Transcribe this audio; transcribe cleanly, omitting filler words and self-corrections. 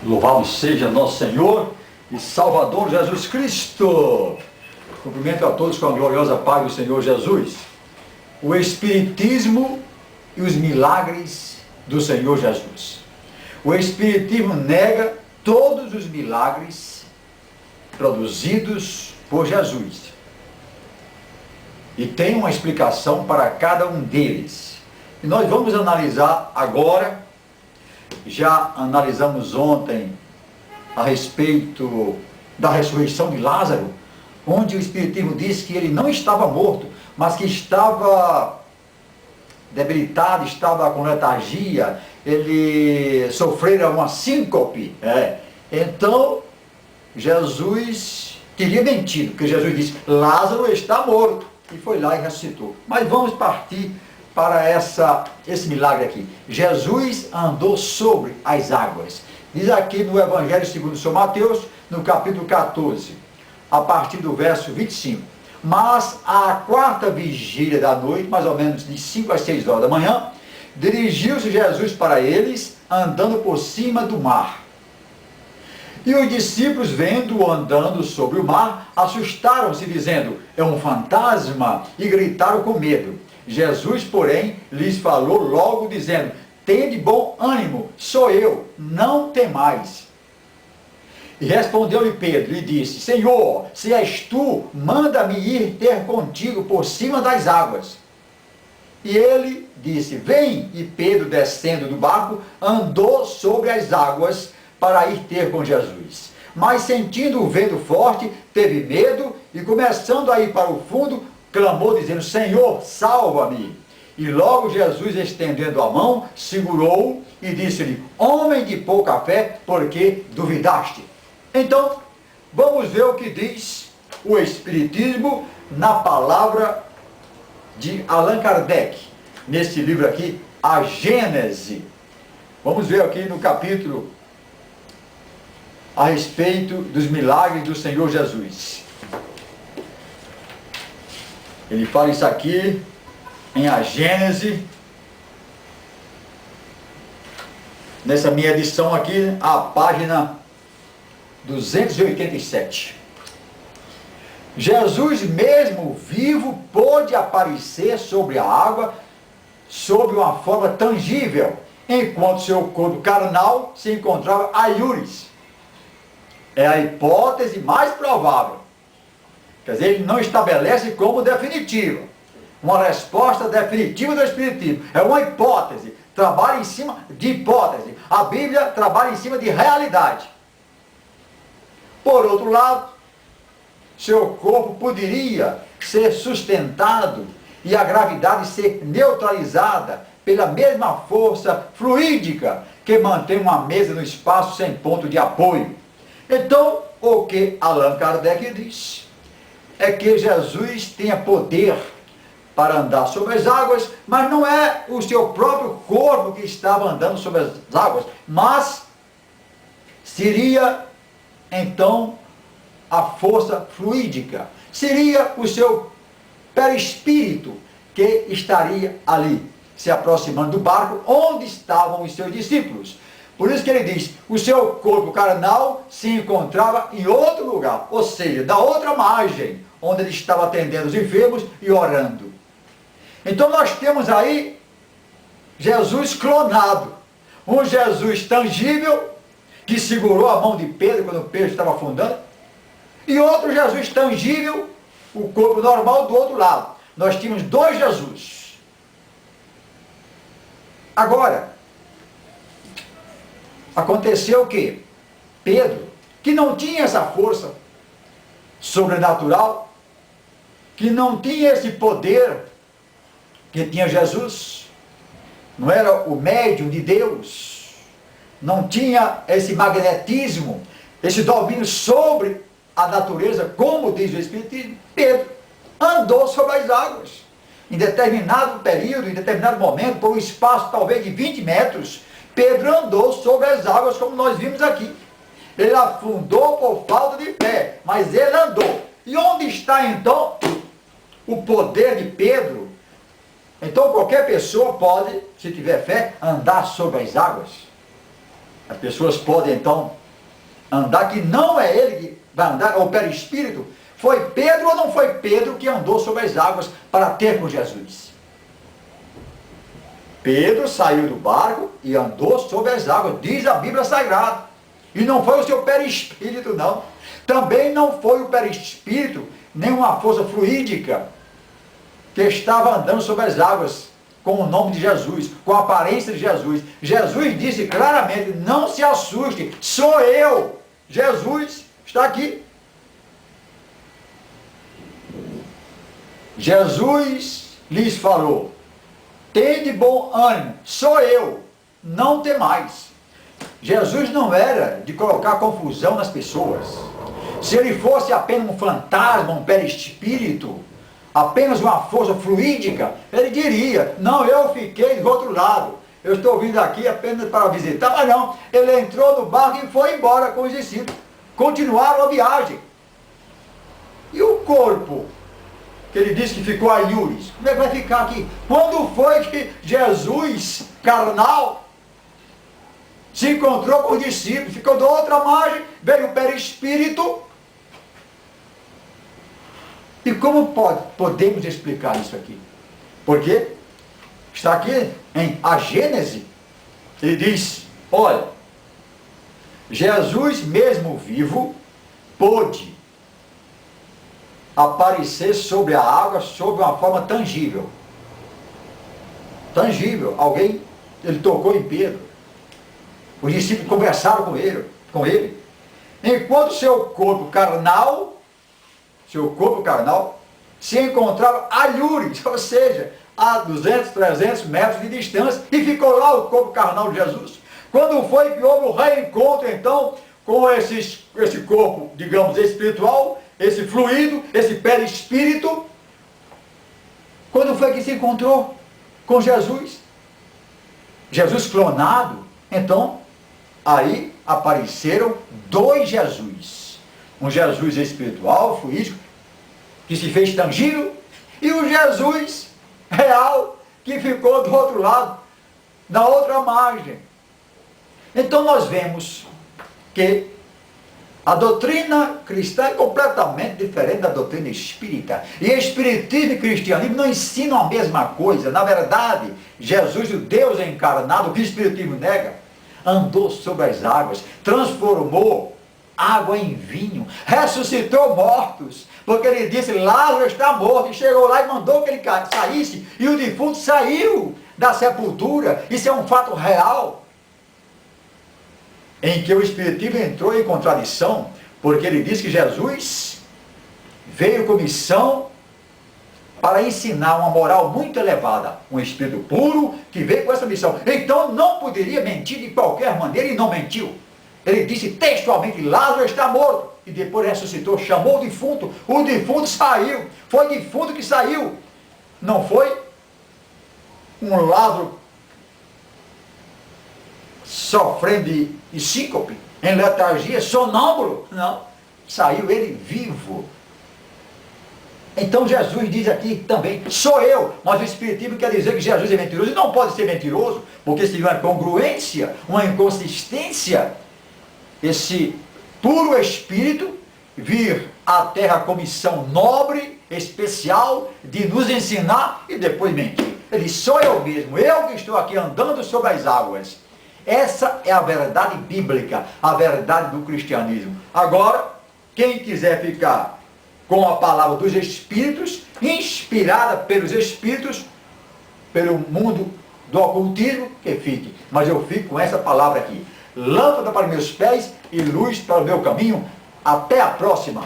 Louvado seja nosso Senhor e Salvador Jesus Cristo. Cumprimento a todos com a gloriosa paz do Senhor Jesus. O Espiritismo e os milagres do Senhor Jesus. O Espiritismo nega todos os milagres produzidos por Jesus. E tem uma explicação para cada um deles. E nós vamos analisar agora. Já analisamos ontem a respeito da ressurreição de Lázaro, onde o Espiritismo disse que ele não estava morto, mas que estava debilitado, estava com letargia, ele sofrera uma síncope. Então, Jesus teria mentido, porque Jesus disse, Lázaro está morto, e foi lá e ressuscitou. Mas vamos partir para esse milagre aqui. Jesus andou sobre as águas. Diz aqui no Evangelho segundo São Mateus, no capítulo 14, a partir do verso 25. Mas à quarta vigília da noite, mais ou menos de 5 às 6 horas da manhã, dirigiu-se Jesus para eles, andando por cima do mar. E os discípulos, vendo-o andando sobre o mar, assustaram-se, dizendo, é um fantasma, e gritaram com medo. Jesus, porém, lhes falou logo, dizendo, tende bom ânimo, sou eu, não temais. E respondeu-lhe Pedro e disse, Senhor, se és tu, manda-me ir ter contigo por cima das águas. E ele disse, vem. E Pedro, descendo do barco, andou sobre as águas para ir ter com Jesus. Mas sentindo o vento forte, teve medo e, começando a ir para o fundo, clamou dizendo, Senhor, salva-me. E logo Jesus, estendendo a mão, segurou-o e disse-lhe, homem de pouca fé, por que duvidaste? Então, vamos ver o que diz o Espiritismo na palavra de Allan Kardec, nesse livro aqui, A Gênese. Vamos ver aqui no capítulo a respeito dos milagres do Senhor Jesus. Ele fala isso aqui em A Gênese, nessa minha edição aqui, a página 287. Jesus mesmo vivo pôde aparecer sobre a água sob uma forma tangível, enquanto seu corpo carnal se encontrava aiuris. É a hipótese mais provável. Quer dizer, ele não estabelece como definitiva, uma resposta definitiva do Espiritismo. É uma hipótese, trabalha em cima de hipótese. A Bíblia trabalha em cima de realidade. Por outro lado, seu corpo poderia ser sustentado e a gravidade ser neutralizada pela mesma força fluídica que mantém uma mesa no espaço sem ponto de apoio. Então, o que Allan Kardec diz é que Jesus tinha poder para andar sobre as águas, mas não é o seu próprio corpo que estava andando sobre as águas, mas seria, então, a força fluídica, seria o seu perispírito que estaria ali, se aproximando do barco onde estavam os seus discípulos. Por isso que ele diz, o seu corpo carnal se encontrava em outro lugar, ou seja, da outra margem, onde ele estava atendendo os enfermos e orando. Então nós temos aí Jesus clonado, um Jesus tangível, que segurou a mão de Pedro quando Pedro estava afundando, e outro Jesus tangível, o corpo normal do outro lado. Nós tínhamos dois Jesus. Agora, aconteceu que Pedro, que não tinha essa força sobrenatural, que não tinha esse poder que tinha Jesus, não era o médium de Deus, não tinha esse magnetismo, esse domínio sobre a natureza, como diz o Espiritismo, Pedro andou sobre as águas. Em determinado período, em determinado momento, por um espaço talvez de 20 metros, Pedro andou sobre as águas, como nós vimos aqui. Ele afundou por falta de fé, mas ele andou. E onde está então o poder de Pedro? Então qualquer pessoa pode, se tiver fé, andar sobre as águas. As pessoas podem então andar, que não é ele que vai andar, é o perispírito. Foi Pedro ou não foi Pedro que andou sobre as águas para ter com Jesus? Pedro saiu do barco e andou sobre as águas, diz a Bíblia Sagrada. E não foi o seu perispírito, não. Também não foi o perispírito, nem uma força fluídica que estava andando sobre as águas com o nome de Jesus, com a aparência de Jesus. Jesus disse claramente, não se assuste, sou eu. Jesus está aqui. Jesus lhes falou, tende bom ânimo, sou eu, não temais. Jesus não era de colocar confusão nas pessoas. Se ele fosse apenas um fantasma, um perispírito, apenas uma força fluídica, ele diria, não, eu fiquei do outro lado, eu estou vindo aqui apenas para visitar. Mas não, ele entrou no barco e foi embora com os discípulos, continuaram a viagem. E o corpo, que ele disse que ficou a Iures, como é que vai ficar aqui? Quando foi que Jesus, carnal, se encontrou com os discípulos, ficou da outra margem, veio o perispírito? E como podemos explicar isso aqui? Porque está aqui em a Gênese, ele diz, olha, Jesus mesmo vivo pôde aparecer sobre a água sob uma forma tangível. Tangível. Alguém, ele tocou em Pedro. Os discípulos conversaram com ele. Enquanto seu corpo carnal se encontrava a Iures, ou seja, a 200, 300 metros de distância, e ficou lá o corpo carnal de Jesus. Quando foi que houve o reencontro, então, com esse corpo, digamos, espiritual, esse fluido, esse perispírito? Quando foi que se encontrou com Jesus? Jesus clonado. Então, aí apareceram dois Jesus. Um Jesus espiritual, fluídico, que se fez tangível, e o Jesus real, que ficou do outro lado, na outra margem. Então nós vemos que a doutrina cristã é completamente diferente da doutrina espírita. E espiritismo e cristianismo não ensinam a mesma coisa. Na verdade, Jesus, o Deus encarnado, que o espiritismo nega, andou sobre as águas, transformou água em vinho, ressuscitou mortos, porque ele disse, Lázaro está morto, e chegou lá e mandou que ele saísse, e o defunto saiu da sepultura. Isso é um fato real, em que o espiritismo entrou em contradição, porque ele disse que Jesus veio com missão para ensinar uma moral muito elevada, um espírito puro que veio com essa missão. Então não poderia mentir de qualquer maneira, e não mentiu. Ele disse textualmente, Lázaro está morto, e depois ressuscitou, chamou o defunto saiu, foi o defunto que saiu, não foi um Lázaro sofrendo de síncope, em letargia, sonâmbulo, não, saiu ele vivo. Então Jesus diz aqui também, sou eu, mas o espiritismo quer dizer que Jesus é mentiroso, e não pode ser mentiroso, porque seria uma incongruência, uma inconsistência, esse puro espírito vir à terra com missão nobre, especial, de nos ensinar e depois mentir. Ele diz, sou eu mesmo, eu que estou aqui andando sobre as águas. Essa é a verdade bíblica, a verdade do cristianismo. Agora, quem quiser ficar com a palavra dos Espíritos, inspirada pelos Espíritos, pelo mundo do ocultismo, que fique. Mas eu fico com essa palavra aqui. Lâmpada para meus pés e luz para o meu caminho. Até a próxima.